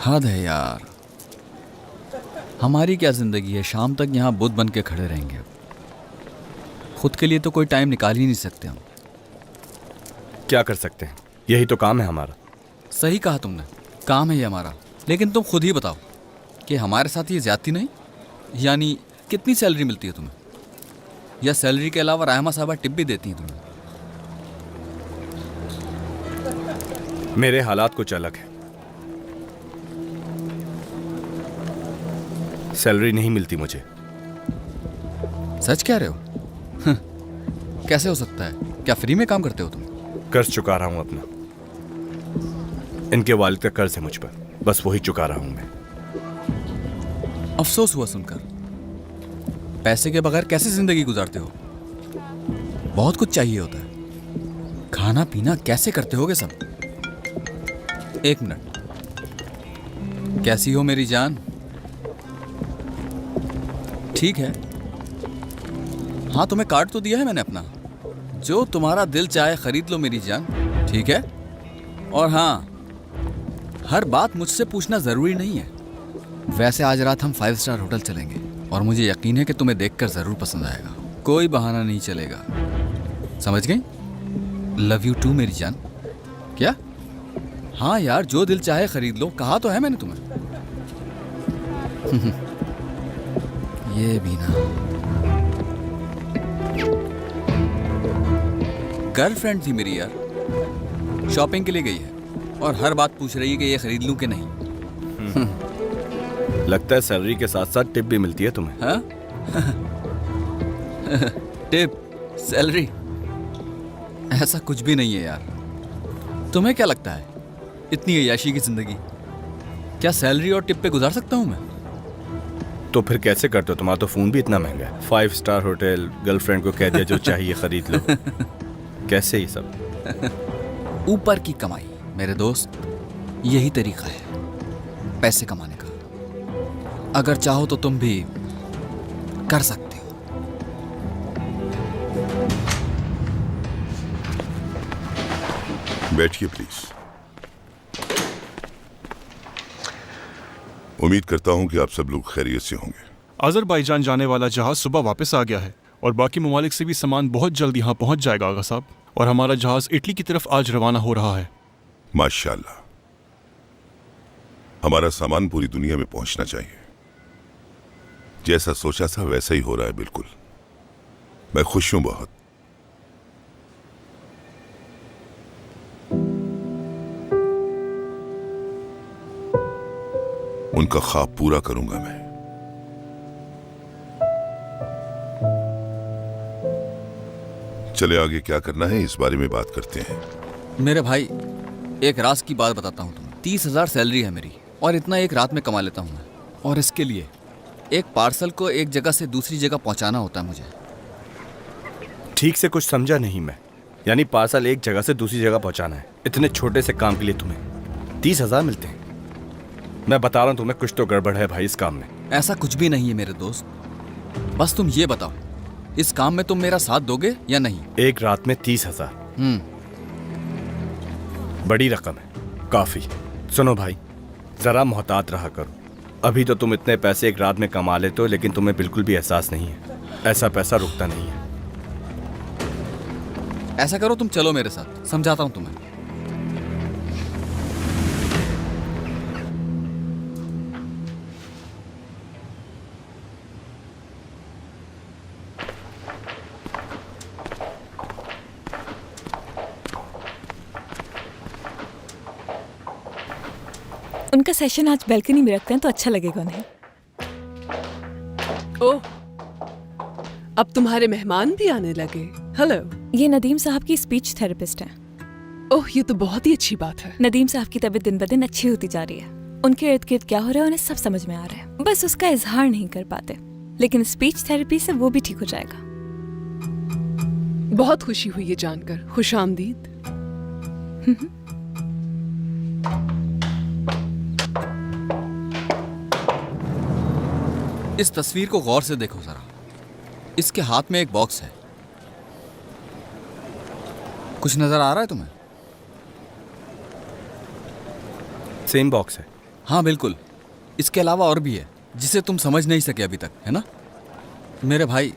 हद है यार, हमारी क्या जिंदगी है, शाम तक यहाँ बुद्ध बन के खड़े रहेंगे। खुद के लिए तो कोई टाइम निकाल ही नहीं सकते हम। क्या कर सकते हैं, यही तो काम है हमारा। सही कहा तुमने, काम है ये हमारा। लेकिन तुम खुद ही बताओ कि हमारे साथ ये ज्यादती नहीं? यानी कितनी सैलरी मिलती है तुम्हें? या सैलरी के अलावा रहमा साहबा टिप भी देती हैं तुम्हें? मेरे हालात कुछ अलग है। सैलरी नहीं मिलती मुझे। सच कह रहे हो? कैसे हो सकता है? क्या फ्री में काम करते हो तुम? कर्ज चुका रहा हूं अपना। इनके वालिद का कर्ज है मुझ पर, बस वही चुका रहा हूं मैं। अफसोस हुआ सुनकर। पैसे के बगैर कैसे जिंदगी गुजारते हो? बहुत कुछ चाहिए होता है। खाना पीना कैसे करते होगे सब? एक मिनट, कैसी हो मेरी जान? ठीक है, हाँ तुम्हें कार्ड तो दिया है मैंने अपना। जो तुम्हारा दिल चाहे खरीद लो मेरी जान, ठीक है? और हाँ, हर बात मुझसे पूछना जरूरी नहीं है। वैसे आज रात हम 5 स्टार होटल चलेंगे और मुझे यकीन है कि तुम्हें देखकर जरूर पसंद आएगा। कोई बहाना नहीं चलेगा, समझ गई? लव यू टू मेरी जान। क्या? हाँ यार, जो दिल चाहे खरीद लो, कहा तो है मैंने तुम्हें। ये भी ना। गर्लफ्रेंड थी मेरी यार, शॉपिंग के लिए गई है और हर बात पूछ रही है कि ये खरीद लूं कि नहीं। लगता है सैलरी के साथ साथ टिप भी मिलती है तुम्हें। हाँ? टिप? सैलरी? ऐसा कुछ भी नहीं है यार। तुम्हें क्या लगता है, इतनी अय्याशी की जिंदगी क्या सैलरी और टिप पे गुजार सकता हूं मैं? तो फिर कैसे करते हो? तुम्हारा तो फोन भी इतना महंगा है। 5 स्टार होटल, गर्लफ्रेंड को कह दिया जो चाहिए खरीद लो। कैसे ही सब? ऊपर की कमाई मेरे दोस्त, यही तरीका है पैसे कमाने का। अगर चाहो तो तुम भी कर सकते हो। बैठिए प्लीज। उम्मीद करता हूं कि आप सब लोग खैरियत से होंगे। अजरबैजान जाने वाला जहाज सुबह वापस आ गया है और बाकी ममालिक से भी सामान बहुत जल्द यहाँ पहुँच जाएगा आगा साहब। और हमारा जहाज इटली की तरफ आज रवाना हो रहा है। माशाल्लाह, हमारा सामान पूरी दुनिया में पहुंचना चाहिए। जैसा सोचा था वैसा ही हो रहा है बिल्कुल। मैं खुश हूं बहुत। उनका ख्वाब पूरा करूंगा मैं। चले आगे क्या करना है इस बारे में बात करते हैं। मेरे भाई, एक राज की बात बताता हूँ तुम्हें। 30,000 सैलरी है मेरी और इतना एक रात में कमा लेता हूँ मैं। और इसके लिए एक पार्सल को एक जगह से दूसरी जगह पहुँचाना होता है मुझे। ठीक से कुछ समझा नहीं मैं। यानी पार्सल एक जगह से दूसरी जगह पहुंचाना है। इतने छोटे से काम के लिए तुम्हें 30,000 मिलते हैं? मैं बता रहा हूं तुम्हें, कुछ तो गड़बड़ है भाई इस काम में। ऐसा कुछ भी नहीं है मेरे दोस्त। बस तुम ये बताओ, इस काम में तुम मेरा साथ दोगे या नहीं? एक रात में 30,000 बड़ी रकम है, काफी। सुनो भाई, जरा मोहतात रहा करो। अभी तो तुम इतने पैसे एक रात में कमा लेते हो, लेकिन तुम्हें बिल्कुल भी एहसास नहीं है। ऐसा पैसा रुकता नहीं है। ऐसा करो, तुम चलो मेरे साथ, समझाता हूं तुम्हें। उनका सेशन आज बैल्कनी में रखते हैं तो अच्छा लगेगा उन्हें। ओह, अब तुम्हारे मेहमान भी आने लगे। हेलो। ये नदीम साहब की स्पीच थेरेपिस्ट हैं। ओह, ये तो बहुत ही अच्छी बात है। नदीम साहब की तबीयत दिन ब दिन अच्छी होती जा रही है। उनके इर्द गिर्द क्या हो रहा है उन्हें सब समझ में आ रहा है, बस उसका इजहार नहीं कर पाते। लेकिन स्पीच थेरेपी से वो भी ठीक हो जाएगा। बहुत खुशी हुई ये जानकर। खुशामदीद। इस तस्वीर को गौर से देखो जरा। इसके हाथ में एक बॉक्स है। कुछ नजर आ रहा है तुम्हें? सेम बॉक्स है। हाँ बिल्कुल, इसके अलावा और भी है जिसे तुम समझ नहीं सके अभी तक, है ना? मेरे भाई,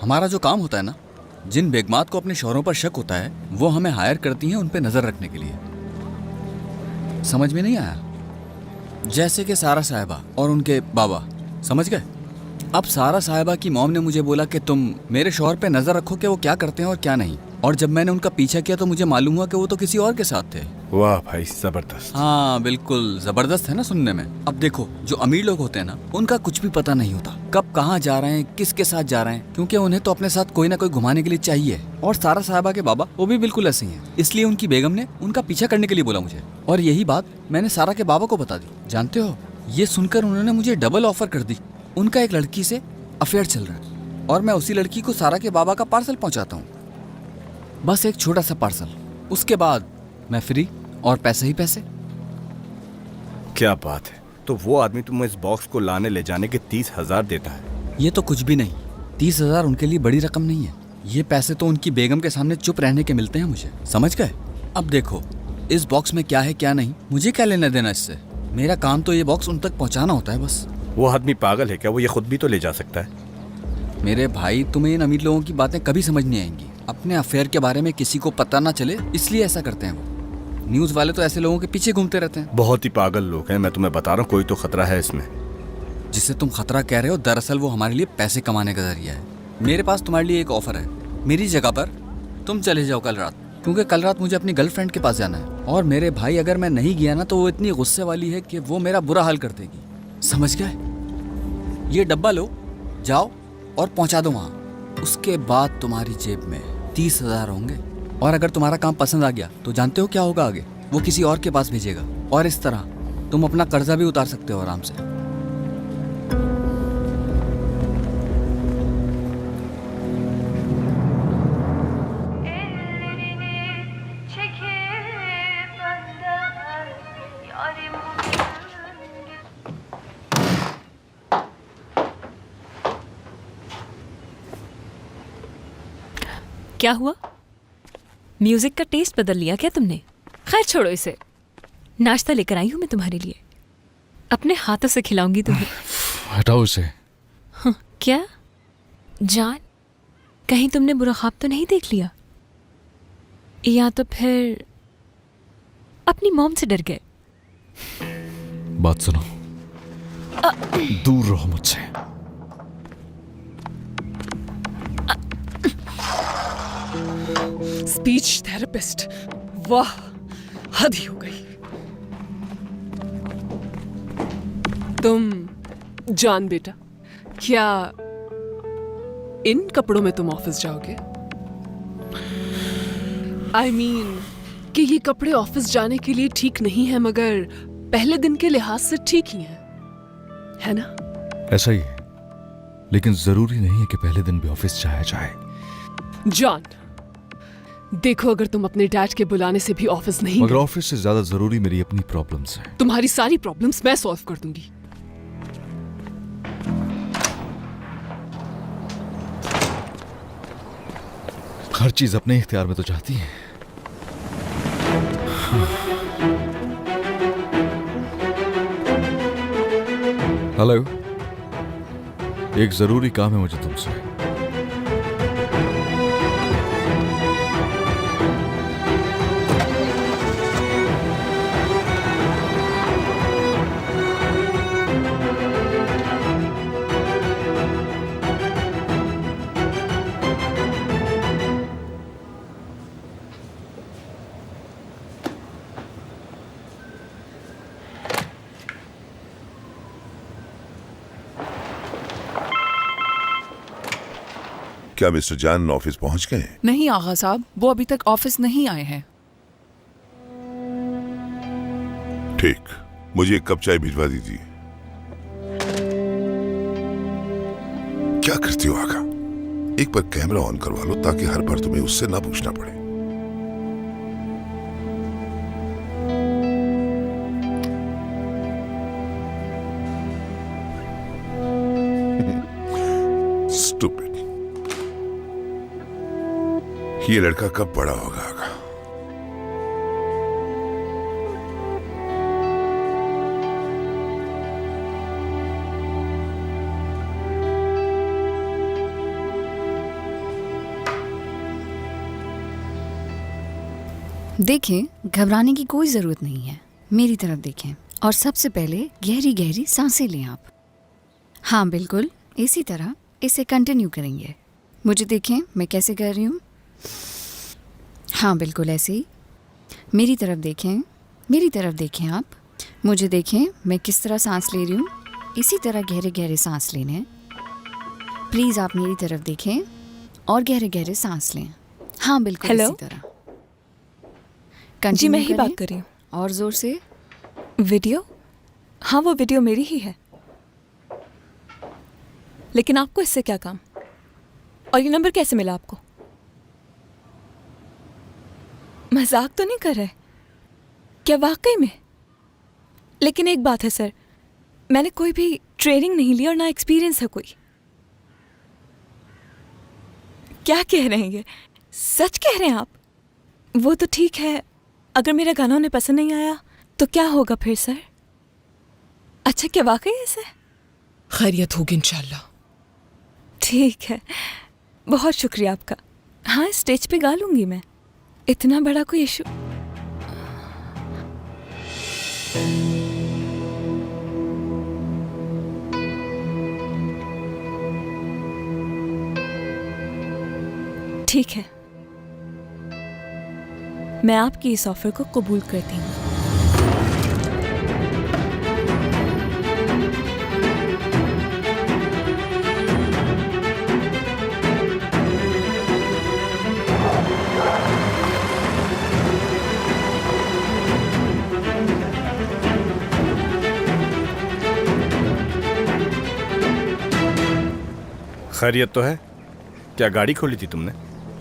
हमारा जो काम होता है ना, जिन बेगमात को अपने शौहरों पर शक होता है वो हमें हायर करती हैं उन पे नज़र रखने के लिए। समझ में नहीं आया? जैसे कि सारा साहिबा और उनके बाबा, समझ गए? अब सारा साहिबा की मॉम ने मुझे बोला कि तुम मेरे शौहर पे नज़र रखो कि वो क्या करते हैं और क्या नहीं, और जब मैंने उनका पीछा किया तो मुझे मालूम हुआ कि वो तो किसी और के साथ थे। वाह भाई, जबरदस्त। हाँ बिल्कुल ज़बरदस्त है ना सुनने में। अब देखो, जो अमीर लोग होते हैं ना, उनका कुछ भी पता नहीं होता कब कहाँ जा रहे हैं, किसके साथ जा रहे हैं, क्योंकि उन्हें तो अपने साथ कोई ना कोई घुमाने के लिए चाहिए। और सारा साहिबा के बाबा वो भी बिल्कुल ऐसे ही हैं, इसलिए उनकी बेगम ने उनका पीछा करने के लिए बोला मुझे, और यही बात मैंने सारा के बाबा को बता दी। जानते हो, ये सुनकर उन्होंने मुझे डबल ऑफर कर दी। उनका एक लड़की से अफेयर चल रहा है और मैं उसी लड़की को सारा के बाबा का पार्सल पहुंचाता हूँ, बस एक छोटा सा पार्सल। उसके बाद मैं फ्री और पैसे ही पैसे। क्या बात है। तो वो आदमी तुम्हें इस बॉक्स को लाने ले जाने के 30,000 देता है? ये तो कुछ भी नहीं, 30,000 उनके लिए बड़ी रकम नहीं है। ये पैसे तो उनकी बेगम के सामने चुप रहने के मिलते हैं मुझे, समझ गए? अब देखो, इस बॉक्स में क्या है क्या नहीं, मुझे क्या लेना देना इससे। मेरा काम तो ये बॉक्स उन तक पहुंचाना होता है बस। वो आदमी पागल है क्या? वो ये खुद भी तो ले जा सकता है। मेरे भाई, तुम्हें इन अमीर लोगों की बातें कभी समझ नहीं आएंगी। अपने अफेयर के बारे में किसी को पता ना चले इसलिए ऐसा करते हैं वो। न्यूज़ वाले तो ऐसे लोगों के पीछे घूमते रहते हैं। बहुत ही पागल लोग हैं, मैं तुम्हें बता रहा हूँ। कोई तो खतरा है इसमें। जिसे तुम खतरा कह रहे हो, दरअसल वो हमारे लिए पैसे कमाने का जरिया है। मेरे पास तुम्हारे लिए एक ऑफर है। मेरी जगह पर तुम चले जाओ कल रात, क्योंकि कल रात मुझे अपनी गर्लफ्रेंड के पास जाना है। और मेरे भाई, अगर मैं नहीं गया ना तो वो इतनी गुस्से वाली है कि वो मेरा बुरा हाल कर देगी, समझ गए? ये डब्बा लो, जाओ और पहुंचा दो वहाँ। उसके बाद तुम्हारी जेब में 30,000 होंगे, और अगर तुम्हारा काम पसंद आ गया तो जानते हो क्या होगा आगे? वो किसी और के पास भेजेगा, और इस तरह तुम अपना कर्जा भी उतार सकते हो आराम से। क्या हुआ? म्यूजिक का टेस्ट बदल लिया क्या तुमने? खैर छोड़ो इसे। नाश्ता लेकर आई हूं मैं तुम्हारे लिए, अपने हाथों से खिलाऊंगी तुम्हें। हटाओ इसे। क्या जान, कहीं तुमने बुरा ख्वाब तो नहीं देख लिया, या तो फिर अपनी मॉम से डर गए? बात सुनो, दूर रहो मुझसे। स्पीच थेरेपिस्ट, वाह, हद ही हो गई। तुम जान बेटा, क्या इन कपड़ों में तुम ऑफिस जाओगे? I mean, कि ये कपड़े ऑफिस जाने के लिए ठीक नहीं है, मगर पहले दिन के लिहाज से ठीक ही हैं, है ना? ऐसा ही है, लेकिन जरूरी नहीं है कि पहले दिन भी ऑफिस जाया जाए। जॉन, देखो, अगर तुम अपने डैड के बुलाने से भी ऑफिस नहीं मगर गए, ऑफिस से ज्यादा जरूरी मेरी अपनी प्रॉब्लम्स हैं। तुम्हारी सारी प्रॉब्लम्स मैं सॉल्व कर दूंगी। हर चीज अपने इख्तियार में तो चाहती है। हेलो, एक जरूरी काम है मुझे तुमसे। क्या मिस्टर जान ऑफिस पहुंच गए? नहीं आगा साहब, वो अभी तक ऑफिस नहीं आए हैं। ठीक, मुझे एक कप चाय भिजवा दीजिए। क्या करती हो आगा? एक बार कैमरा ऑन करवा लो ताकि हर बार तुम्हें उससे ना पूछना पड़े। Stupid. ये लड़का कब बड़ा होगा आगा? देखें, घबराने की कोई ज़रूरत नहीं है। मेरी तरफ देखें और सबसे पहले गहरी गहरी सांसें लें आप। हाँ बिल्कुल, इसी तरह इसे कंटिन्यू करेंगे। मुझे देखें मैं कैसे कर रही हूँ। हाँ बिल्कुल ऐसे ही। मेरी तरफ देखें आप। मुझे देखें मैं किस तरह सांस ले रही हूँ। इसी तरह गहरे गहरे सांस लेने हैं। प्लीज़ आप मेरी तरफ देखें और गहरे गहरे सांस लें। हाँ बिल्कुल हेलो? इसी तरह। जी कंटिन्यू मैं ही बात करें कर रही हूँ। और ज़ोर से। वीडियो? हाँ वो वीडियो मेरी ही है, लेकिन आपको इससे क्या काम? और ये नंबर कैसे मिला आपको? मजाक तो नहीं कर रहे क्या वाकई में? लेकिन एक बात है सर, मैंने कोई भी ट्रेनिंग नहीं ली और ना एक्सपीरियंस है कोई। क्या कह रहे हैं ये? सच कह रहे हैं आप? वो तो ठीक है, अगर मेरा गाना उन्हें पसंद नहीं आया तो क्या होगा फिर सर? अच्छा क्या वाकई ऐसा है? खैरियत होगी इंशाल्लाह। ठीक है, बहुत शुक्रिया आपका। हाँ स्टेज पे गा लूंगी मैं, इतना बड़ा कोई इशू। ठीक है, मैं आपकी इस ऑफर को कबूल करती हूँ। खैरियत तो है? क्या गाड़ी खोली थी तुमने?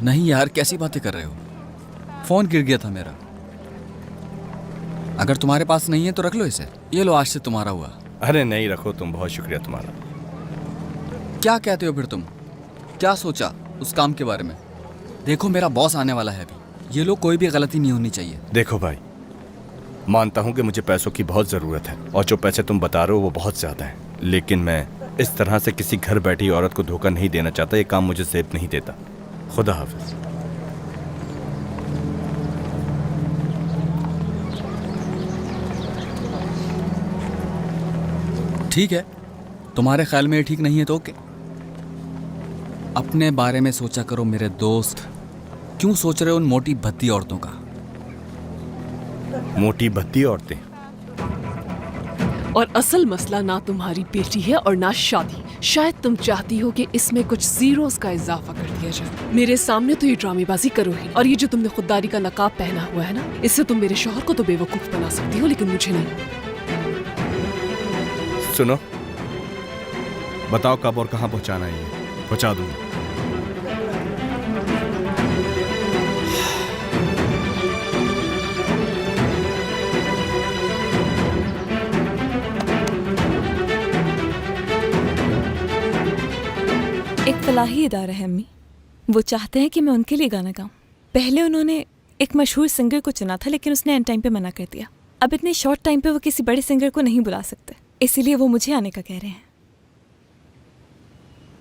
नहीं यार, कैसी बातें कर रहे हो? फोन गिर गया था मेरा। अगर तुम्हारे पास नहीं है तो रख लो इसे। ये लो, आज से तुम्हारा हुआ। अरे नहीं, रखो तुम, बहुत शुक्रिया तुम्हारा। क्या कहते हो फिर तुम? क्या सोचा उस काम के बारे में? देखो मेरा बॉस आने वाला है अभी। ये लो, कोई भी गलती नहीं होनी चाहिए। देखो भाई, मानता हूँ कि मुझे पैसों की बहुत ज़रूरत है और जो पैसे तुम बता रहे हो वो बहुत ज़्यादा है, लेकिन मैं इस तरह से किसी घर बैठी औरत को धोखा नहीं देना चाहता। ये काम मुझे सेफ नहीं देता। खुदा हाफिज। ठीक है, तुम्हारे ख्याल में ये ठीक नहीं है तो ओके। अपने बारे में सोचा करो मेरे दोस्त। क्यों सोच रहे हो उन मोटी भद्दी औरतों का? मोटी भद्दी औरतें? और असल मसला ना तुम्हारी बेटी है और ना शादी। शायद तुम चाहती हो कि इसमें कुछ जीरोस का इजाफा कर दिया जाए। मेरे सामने तो ये ड्रामेबाजी करो ही। और ये जो तुमने खुददारी का नकाब पहना हुआ है ना, इससे तुम मेरे शौहर को तो बेवकूफ बना सकती हो, लेकिन मुझे नहीं। सुनो, बताओ कब और कहाँ पहुँचाना है? ये पहुँचा दूँगा। एक फलाही इदारा है अम्मी, वो चाहते हैं कि मैं उनके लिए गाना गाऊं। पहले उन्होंने एक मशहूर सिंगर को चुना था, लेकिन उसने एंड टाइम पे मना कर दिया। अब इतने शॉर्ट टाइम पे वो किसी बड़े सिंगर को नहीं बुला सकते, इसीलिए वो मुझे आने का कह रहे हैं।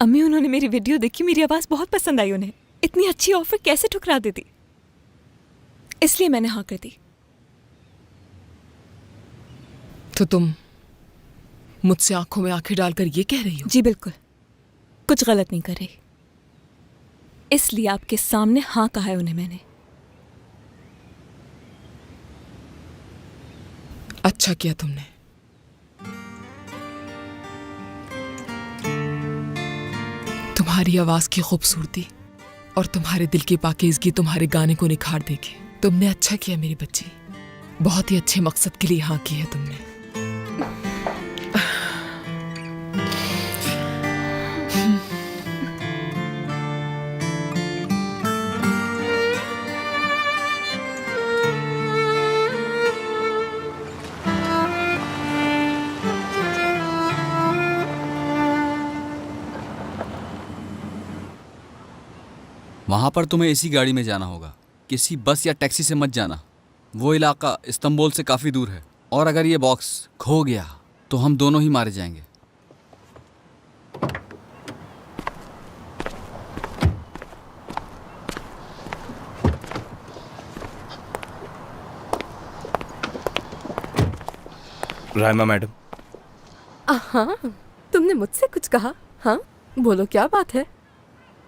अम्मी उन्होंने मेरी वीडियो देखी, मेरी आवाज़ बहुत पसंद आई उन्हें। इतनी अच्छी ऑफर कैसे ठुकरा देती, इसलिए मैंने हाँ कर दी। तो तुम मुझसे आंखों में आंखें डालकर ये कह रही हो? जी बिल्कुल, कुछ गलत नहीं कर रही, इसलिए आपके सामने हाँ कहा है उन्हें मैंने। अच्छा किया तुमने। तुम्हारी आवाज की खूबसूरती और तुम्हारे दिल की पाकीज़गी तुम्हारे गाने को निखार देगी। तुमने अच्छा किया मेरी बच्ची, बहुत ही अच्छे मकसद के लिए हाँ की है तुमने। वहाँ पर तुम्हें इसी गाड़ी में जाना होगा, किसी बस या टैक्सी से मत जाना। वो इलाका इस्तांबुल से काफ़ी दूर है, और अगर ये बॉक्स खो गया तो हम दोनों ही मारे जाएंगे। रायमा मैडम, हाँ, तुमने मुझसे कुछ कहा? हाँ, बोलो क्या बात है?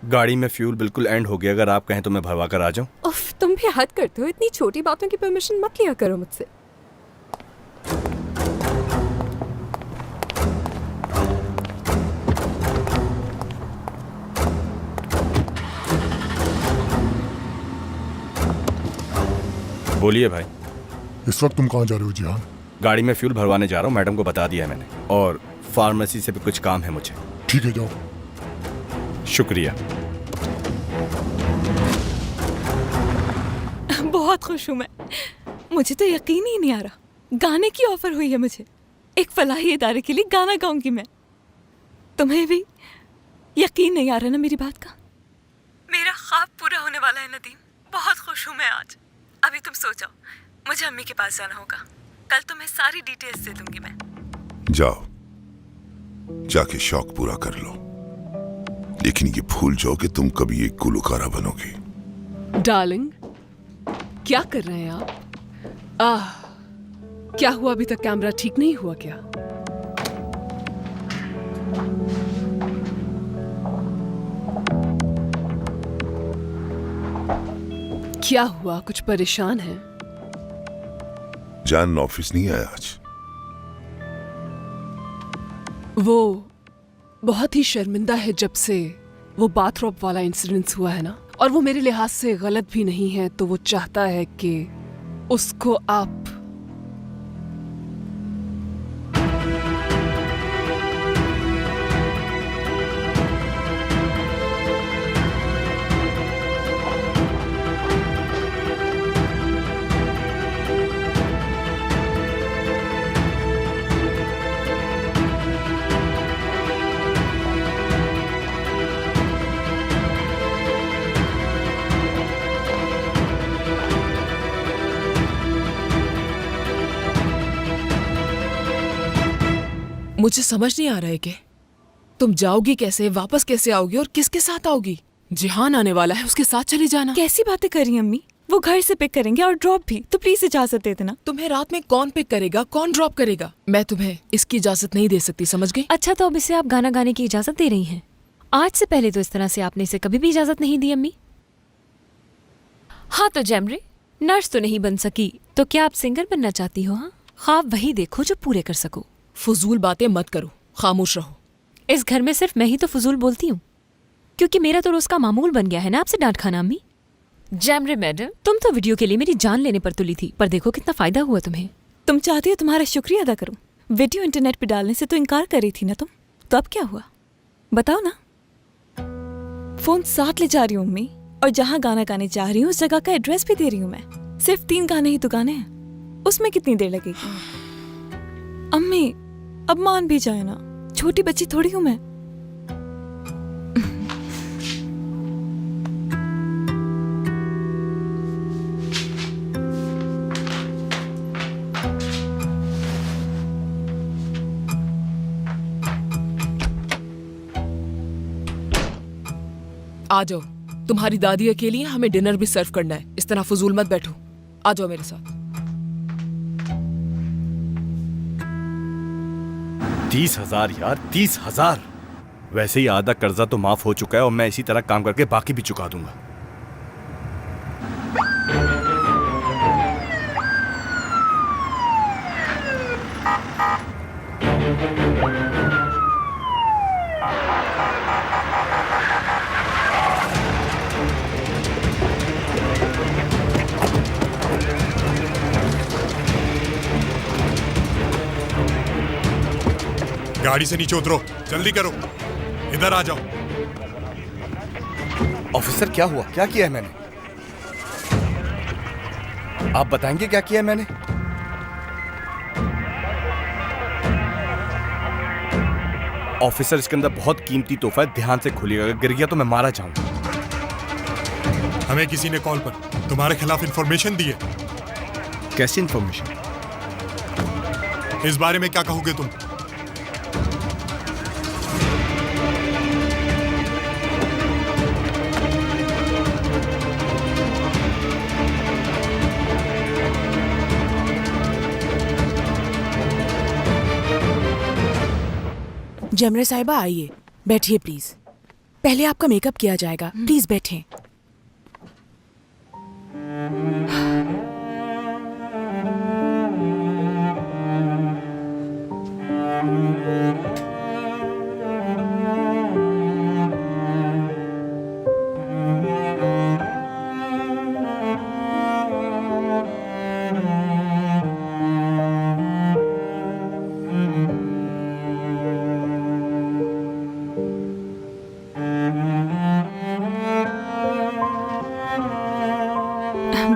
गाड़ी में फ्यूल बिल्कुल एंड हो गया, अगर आप कहें तो मैं भरवा कर आ जाऊं। उफ, तुम भी हद करते हो, इतनी छोटी बातों की परमिशन मत लिया करो मुझसे। बोलिए भाई। इस वक्त तुम कहाँ जा रहे हो जिहान? गाड़ी में फ्यूल भरवाने जा रहा हूँ, मैडम को बता दिया है मैंने, और फार्मेसी से भी कुछ काम है मुझे। ठीक है, जाओ। शुक्रिया। बहुत खुश हूँ मैं। मुझे तो यकीन ही नहीं आ रहा, गाने की ऑफर हुई है मुझे। एक फलाही इदारे के लिए गाना गाऊंगी मैं। तुम्हें भी यकीन नहीं आ रहा ना मेरी बात का? मेरा ख्वाब पूरा होने वाला है नदीम। बहुत खुश हूँ मैं आज। अभी तुम सो जाओ, मुझे अम्मी के पास जाना होगा। कल तुम्हें सारी डिटेल्स दे दूंगी मैं। जाओ, जाके शौक पूरा कर लो, लेकिन ये भूल जाओ कि तुम कभी एक गुलकारा बनोगी। डार्लिंग, क्या कर रहे हैं आप? क्या हुआ, अभी तक कैमरा ठीक नहीं हुआ क्या? क्या हुआ, कुछ परेशान है? जान ऑफिस नहीं आया आज? वो बहुत ही शर्मिंदा है जब से वो बाथरोब वाला इंसिडेंस हुआ है ना, और वो मेरे लिहाज से गलत भी नहीं है, तो वो चाहता है कि उसको आप मुझे समझ नहीं आ रहा है कि तुम जाओगी कैसे, वापस कैसे आओगी और किसके साथ आओगी? जिहान आने वाला है, उसके साथ चली जाना। कैसी बातें कर रही हैं अम्मी? वो घर से पिक करेंगे और ड्रॉप भी, तो प्लीज इजाजत दे देना। तुम्हें रात में कौन पिक करेगा, कौन ड्रॉप करेगा? मैं तुम्हें इसकी इजाजत नहीं दे सकती, समझ गई? अच्छा, तो अब इसे आप गाना गाने की इजाजत दे रही हैं? आज से पहले तो इस तरह से आपने इसे कभी भी इजाजत नहीं दी अम्मी। हाँ तो जैमरे, नर्स तो नहीं बन सकी, तो क्या आप सिंगर बनना चाहती हो? हाँ, ख्वाब वही देखो जो पूरे कर सको। फजूल बातें मत करो, खामोश रहो। इस घर में सिर्फ मैं ही तो फजूल बोलती हूँ, क्योंकि मेरा तो रोज का मामूल बन गया है ना आपसे डांट खाना। अम्मी, जैमरे मैडम, तुम तो वीडियो के लिए मेरी जान लेने पर तुली थी, पर देखो कितना फायदा हुआ तुम्हें। तुम चाहती हो तुम्हारा शुक्रिया अदा करूं? वीडियो इंटरनेट पे डालने से तो इनकार कर रही थी ना तुम, तो अब क्या हुआ बताओ ना। फोन साथ ले जा रही हूँ अम्मी, और जहाँ गाना गाने जा रही हूँ उस जगह का एड्रेस भी दे रही हूँ मैं। सिर्फ 3 गाने ही तो गाने हैं, उसमें कितनी देर लगेगी? अम्मी अब मान भी जाए ना, छोटी बच्ची थोड़ी हूँ मैं। आ जाओ, तुम्हारी दादी अकेली है, हमें डिनर भी सर्व करना है। इस तरह फजूल मत बैठो, आ जाओ मेरे साथ। 30,000 यार, 30,000। वैसे ही आधा कर्जा तो माफ हो चुका है, और मैं इसी तरह काम करके बाकी भी चुका दूंगा। गाड़ी से नीचे उतरो, जल्दी करो, इधर आ जाओ। ऑफिसर क्या हुआ, क्या किया है मैंने? आप बताएंगे क्या किया है मैंने? ऑफिसर, इसके अंदर बहुत कीमती तोहफा है, ध्यान से खोलिएगा, अगर गिर गया तो मैं मारा जाऊंगा। हमें किसी ने कॉल पर तुम्हारे खिलाफ इंफॉर्मेशन दी है। कैसी इंफॉर्मेशन? इस बारे में क्या कहोगे तुम? जमरे साहिबा आइए, बैठिए प्लीज। पहले आपका मेकअप किया जाएगा, प्लीज बैठें।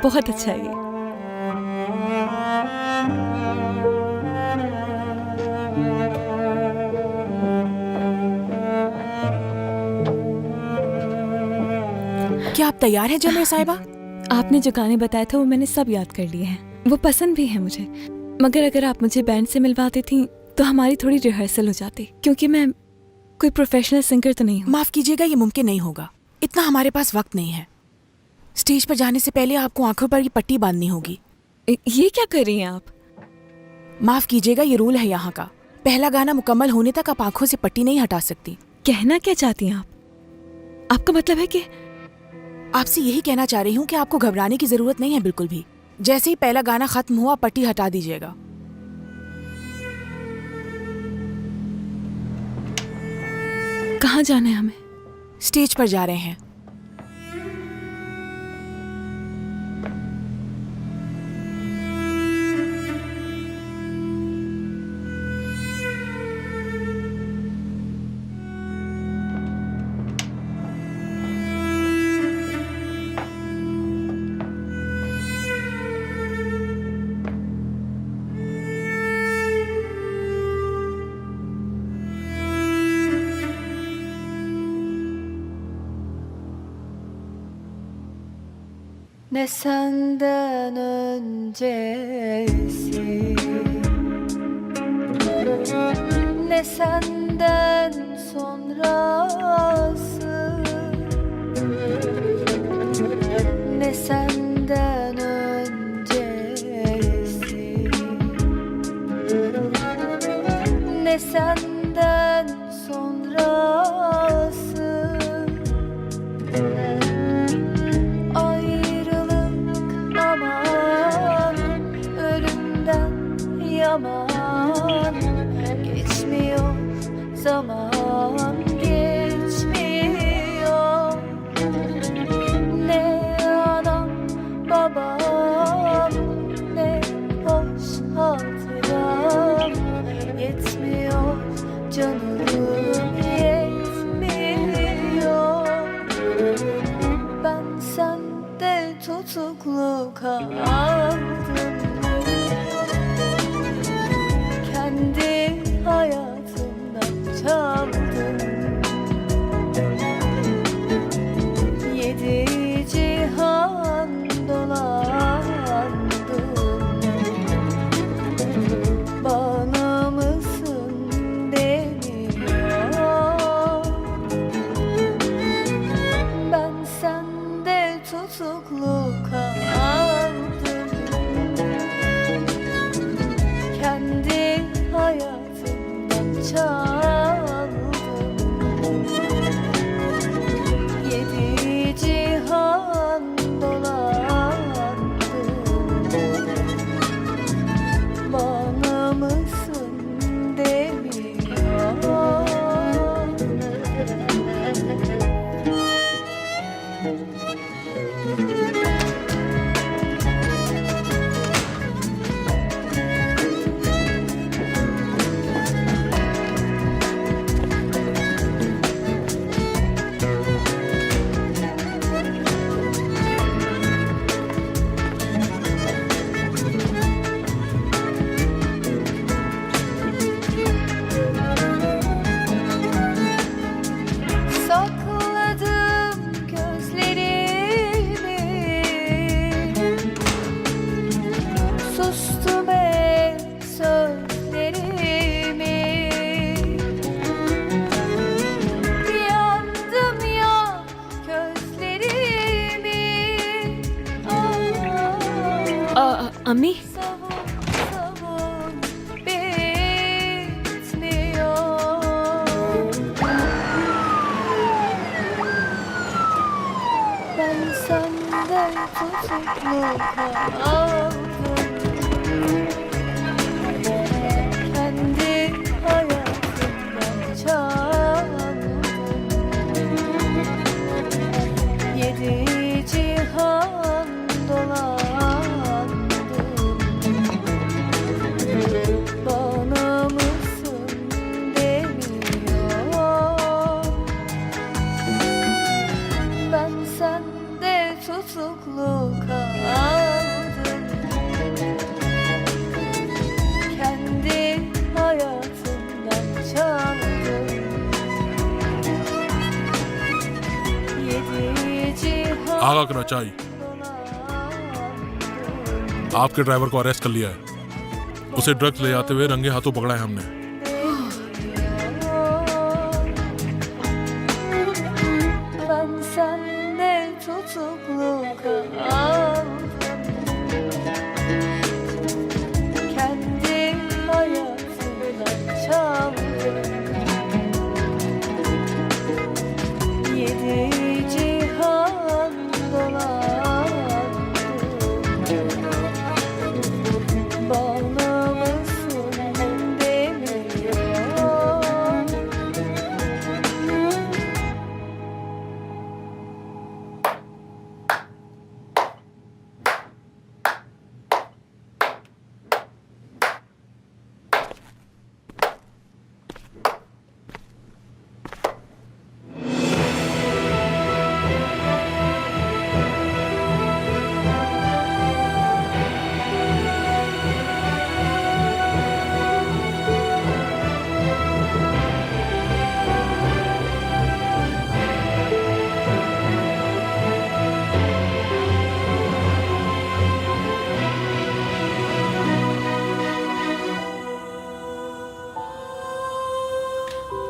बहुत अच्छा है ये। क्या आप तैयार हैं जमरे साहिबा? आपने जो गाने बताए थे वो मैंने सब याद कर लिए हैं, वो पसंद भी है मुझे। मगर अगर आप मुझे बैंड से मिलवाती थी तो हमारी थोड़ी रिहर्सल हो जाती, क्योंकि मैं कोई प्रोफेशनल सिंगर तो नहीं हूँ। माफ कीजिएगा, ये मुमकिन नहीं होगा, इतना हमारे पास वक्त नहीं है। स्टेज पर जाने से पहले आपको आंखों पर ये पट्टी बांधनी होगी। ये क्या कर रही हैं आप? माफ कीजिएगा, ये रूल है यहाँ का। पहला गाना मुकम्मल होने तक आप आंखों से पट्टी नहीं हटा सकती। कहना क्या चाहती हैं आप? आपका मतलब है कि? आपसे यही कहना चाह रही हूँ कि आपको घबराने की जरूरत नहीं है बिल्कुल भी। जैसे ही पहला गाना खत्म हुआ पट्टी हटा दीजिएगा। कहाँ जाना है हमें? स्टेज पर जा रहे हैं। Ne senden öncesi, ne senden sonrası, ne senden öncesi, ne senden sonrası. Yaman geçmiyor, zaman geçmiyor. Ne anam babam, ne hoş hatıram yetmiyor, canım yetmiyor. Ben sende tutuklu kaldım. Kendi hayatımdan çaldım. Yedi cihan dolandım. Bana mısın demiyor. Ben sende tutuklu kaldım. Kendi hayatımdan çaldım. Yedi cihan dolandım. Bana mısın demiyor. Sakladım gözlerimi, sustum hep sözlerimi. Yandım ya gözlerimi. अम्मी Savun savun bitmiyor. senden tutuklu kaldım. Kendi hayatımdan çaldım. Yedi cihan dolandım. Bana mısın demiyor. Ben sende tutuklu kaldım. Kendi hayatımdan çaldım. Yedi cihan आगा कराचाई आपके driver को arrest कर लिया है। उसे drugs ले जाते हुए रंगे हाथों पकड़ा है हमने। Ben sende tutuklu kaldım. Kendi hayatımdan çaldım. Yedi cihan dolandım. Bana mısın demiyor.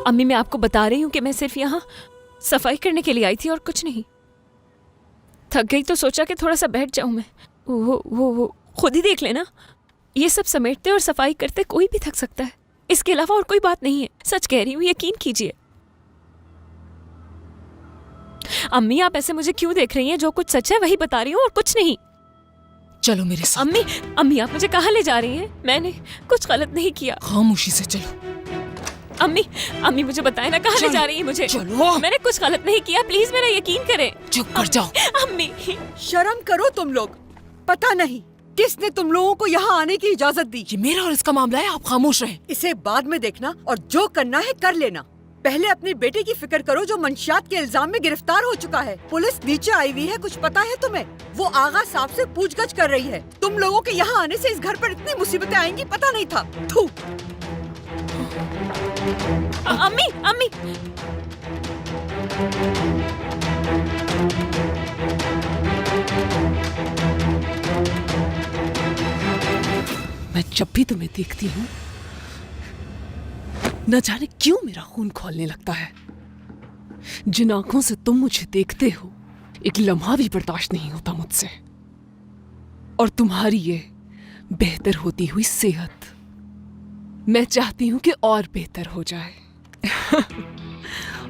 अम्मी मैं आपको बता रही हूँ कि मैं सिर्फ यहाँ सफाई करने के लिए आई थी और कुछ नहीं। थक गई तो सोचा कि थोड़ा सा बैठ जाऊं मैं। वो खुद ही देख लेना, ये सब समेटते और सफाई करते कोई भी थक सकता है, इसके अलावा और कोई बात नहीं है। सच कह रही हूँ, यकीन कीजिए। अम्मी आप ऐसे मुझे क्यों देख रही हैं? जो कुछ सच है वही बता रही हूँ और कुछ नहीं। चलो मेरे साथ। अम्मी आप मुझे कहाँ ले जा रही हैं? मैंने कुछ गलत नहीं किया। खामोशी से चलो। अम्मी मुझे बताए ना कहाँ ले जा रही है मुझे? चलो। मैंने कुछ गलत नहीं किया, प्लीज मेरा यकीन करें। चुप कर जाओ। अम्मी शर्म करो तुम लोग। पता नहीं किसने तुम लोगों को यहाँ आने की इजाजत दी। ये मेरा और इसका मामला है, आप खामोश रहें। इसे बाद में देखना और जो करना है कर लेना। पहले अपने बेटे की फिक्र करो जो मंशियात के इल्जाम में गिरफ्तार हो चुका है। पुलिस नीचे आई हुई है, कुछ पता है तुम्हें? वो आगा साहब से पूछगछ कर रही है। तुम लोगों के यहाँ आने से इस घर पर इतनी मुसीबतें आएंगी पता नहीं था। थू। अम्मी मैं जब भी तुम्हें देखती हूँ न जाने क्यों मेरा खून खौलने लगता है। जिन आंखों से तुम मुझे देखते हो एक लम्हा भी बर्दाश्त नहीं होता मुझसे। और तुम्हारी ये बेहतर होती हुई सेहत मैं चाहती हूं कि और बेहतर हो जाए।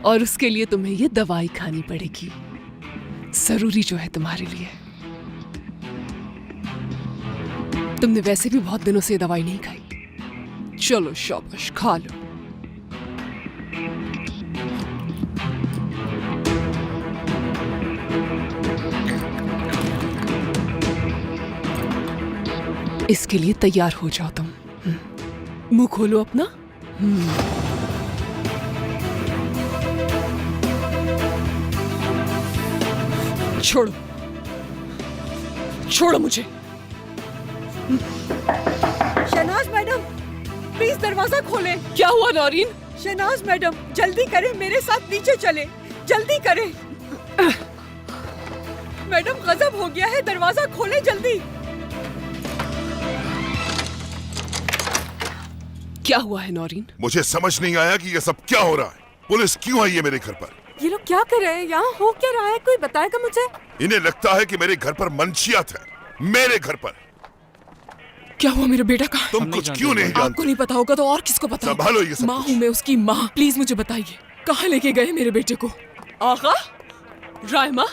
और उसके लिए तुम्हें ये दवाई खानी पड़ेगी, जरूरी जो है तुम्हारे लिए। तुमने वैसे भी बहुत दिनों से दवाई नहीं खाई। चलो शाबाश खा लो। इसके लिए तैयार हो जाओ तुम। मुंह खोलो अपना। छोड़ो छोड़ो मुझे। शहनाज मैडम प्लीज दरवाजा खोलें। क्या हुआ नौरीन? शहनाज मैडम जल्दी करें, मेरे साथ नीचे चलें, जल्दी करें। मैडम गजब हो गया है, दरवाजा खोलें जल्दी। क्या हुआ है नौरीन? मुझे समझ नहीं आया कि ये सब क्या हो रहा है। पुलिस क्यों आई है मेरे घर पर? ये लोग क्या कर रहे हैं? यहाँ हो क्या रहा है? कोई बताएगा मुझे? इन्हें लगता है कि मेरे घर पर मंशियात है। मेरे घर पर क्या हुआ? मेरा बेटा कहाँ? तुम कुछ क्यों नहीं जानते? आपको नहीं पता होगा तो और किसको पता? संभालो ये सब। माँ हूँ मैं, उसकी माँ। प्लीज मुझे बताइए कहाँ लेके गए मेरे बेटे को? आगा, रायमा,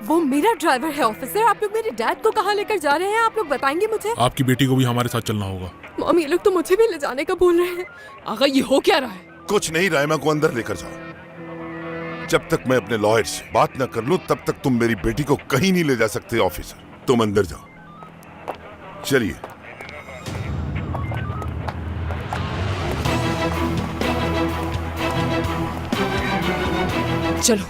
वो मेरा ड्राइवर है ऑफिसर। आप लोग मेरे डैड को कहाँ लेकर जा रहे हैं? आप लोग बताएंगे मुझे? आपकी बेटी को भी हमारे साथ चलना होगा। मॉम, ये लोग तो मुझे भी ले जाने का बोल रहे हैं। आगा, ये हो क्या रहा है? कुछ नहीं, रायमा को अंदर लेकर जाओ। जब तक मैं अपने लॉयर से बात न कर लूं तब तक तुम मेरी बेटी को कहीं नहीं ले जा सकते। ऑफिसर, तुम अंदर जाओ। चलिए। चलो।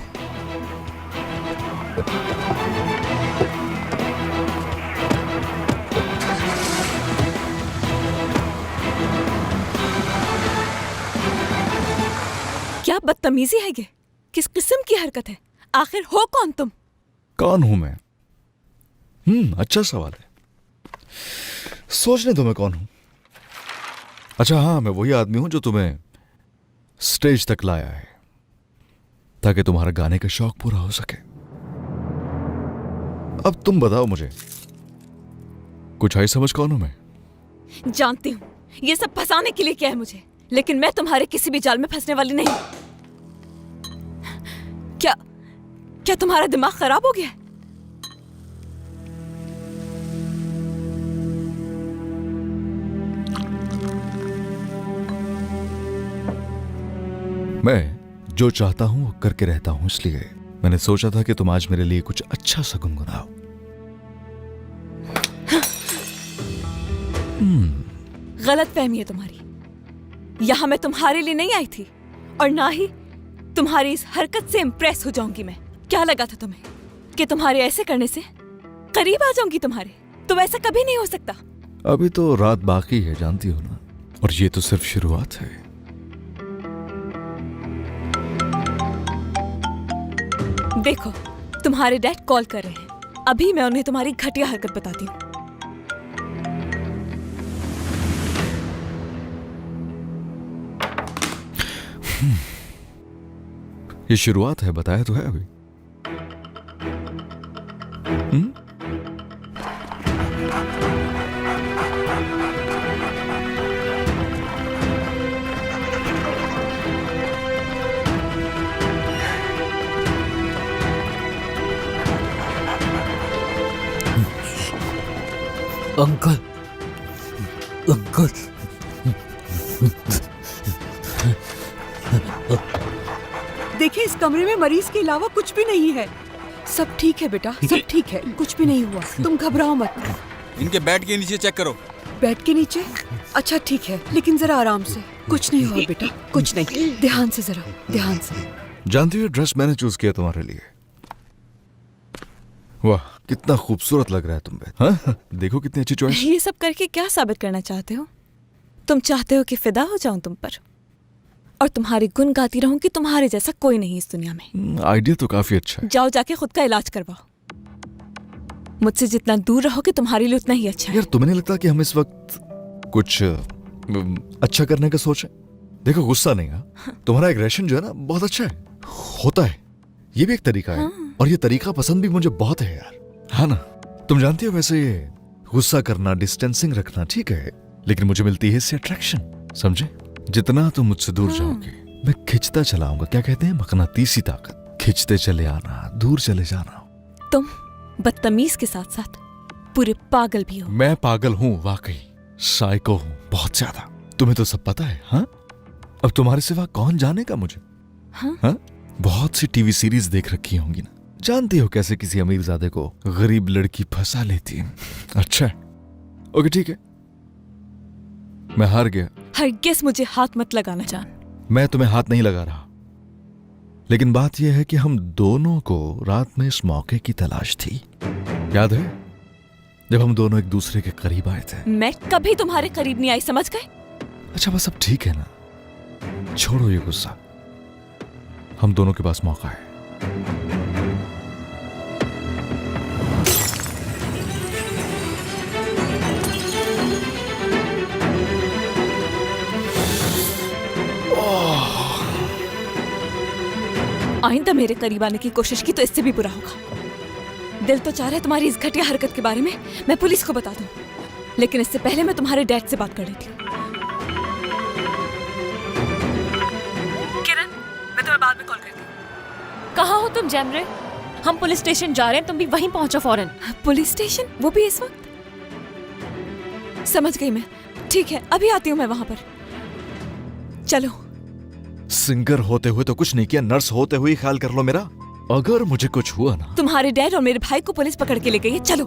क्या बदतमीजी है ये? किस किस्म की हरकत है? आखिर हो कौन तुम? कौन हूं मैं? अच्छा सवाल है। सोचने दो मैं कौन हूं। अच्छा हाँ, मैं वही आदमी हूं जो तुम्हें स्टेज तक लाया है ताकि तुम्हारा गाने का शौक पूरा हो सके। अब तुम बताओ मुझे, कुछ आई समझ कौन हूं मैं? जानती हूँ ये सब फंसाने के लिए किया है मुझे, लेकिन मैं तुम्हारे किसी भी जाल में फंसने वाली नहीं। क्या तुम्हारा दिमाग खराब हो गया है? मैं जो चाहता हूं वो करके रहता हूं, इसलिए मैंने सोचा था कि तुम आज मेरे लिए कुछ अच्छा सा गुनगुनाओ। गलत फहमी है तुम्हारी। यहां मैं तुम्हारे लिए नहीं आई थी और ना ही तुम्हारी इस हरकत से इंप्रेस हो जाऊंगी मैं। क्या लगा था तुम्हें कि तुम्हारे ऐसे करने से करीब आ जाऊंगी तुम्हारे? तो ऐसा कभी नहीं हो सकता। अभी तो रात बाकी है, जानती हो ना, और ये तो सिर्फ शुरुआत है। देखो, तुम्हारे डैड कॉल कर रहे हैं। अभी मैं उन्हें तुम्हारी घटिया हरकत बताती हूँ। ये शुरुआत है, बताया तो है अभी। अंकल, अंकल, देखिए, इस कमरे में मरीज के अलावा कुछ भी नहीं है। सब ठीक है बेटा, सब ठीक है, कुछ भी नहीं हुआ। तुम घबराओ मत। इनके बेड के नीचे चेक करो। बेड के नीचे? अच्छा ठीक है, लेकिन जरा आराम से। कुछ नहीं हुआ बेटा, कुछ नहीं। ध्यान से, जरा ध्यान से। जानती हो, ड्रेस मैंने चूज किया तुम्हारे लिए। वाह, कितना खूबसूरत लग रहा है तुम पे। हाँ? देखो कितनी अच्छी चॉइस। ये सब करके क्या साबित करना चाहते हो? तुम चाहते हो कि फिदा हो जाऊं तुम पर और तुम्हारी गुन गाती रहूं कि तुम्हारे जैसा कोई नहीं इस दुनिया में। आइडिया तो काफी अच्छा है। जाओ, जाके खुद का इलाज करवाओ। मुझसे जितना दूर रहोगे तुम्हारे लिए उतना ही अच्छा है। यार, तुम्हें नहीं लगता कि हम इस वक्त कुछ अच्छा करने का सोचें? देखो, गुस्सा नहीं। तुम्हारा एग्रेशन जो है ना, बहुत अच्छा है, होता है। ये भी एक तरीका है। और ये तरीका पसंद भी मुझे बहुत है यार। हाँ ना? तुम जानती हो, वैसे ये गुस्सा करना, डिस्टेंसिंग रखना ठीक है, लेकिन मुझे मिलती है इससे अट्रैक्शन। समझे? जितना तुम मुझसे दूर जाओगे, मैं खिंचता चला आऊंगा। क्या कहते हैं, मकनातीसी ताकत। खिंचते चले आना, दूर चले जाना। तुम बदतमीज के साथ साथ पूरे पागल भी हो। मैं पागल हूं, वाकई साइको हूं, बहुत ज्यादा। तुम्हें तो सब पता है। हाँ, अब तुम्हारे सिवा कौन जानेगा मुझे? हाँ? बहुत सी टीवी सीरीज देख रखी होंगी ना, जानती हो कैसे किसी अमीरजादे को गरीब लड़की फंसा लेती है। अच्छा है, ओके ठीक है, मैं हार गया। हरगिज़ मुझे हाथ मत लगाना जान। मैं तुम्हें हाथ नहीं लगा रहा, लेकिन बात यह है कि हम दोनों को रात में इस मौके की तलाश थी। याद है जब हम दोनों एक दूसरे के करीब आए थे? मैं कभी तुम्हारे करीब नहीं आई, समझ गए? अच्छा बस अब ठीक है ना, छोड़ो ये गुस्सा। हम दोनों के पास मौका है। आइंदा मेरे करीब आने की कोशिश की तो इससे भी बुरा होगा। दिल तो चाह रहा है तुम्हारी इस घटिया हरकत के बारे में मैं पुलिस को बता दूं, लेकिन इससे पहले मैं तुम्हारे डैड से बात कर लेती हूँ। किरण, मैं तुम्हें बाद में कॉल करती हूँ। कहाँ हो तुम जैमरे? हम पुलिस स्टेशन जा रहे हैं, तुम भी वहीं पहुंचो फौरन। पुलिस स्टेशन, वो भी इस वक्त? समझ गई मैं। ठीक है, अभी आती हूँ मैं वहां पर। चलो। सिंगर होते हुए तो कुछ नहीं किया, नर्स होते हुए ख्याल कर लो मेरा। अगर मुझे कुछ हुआ ना। तुम्हारे डैड और मेरे भाई को पुलिस पकड़ के ले गई है, चलो।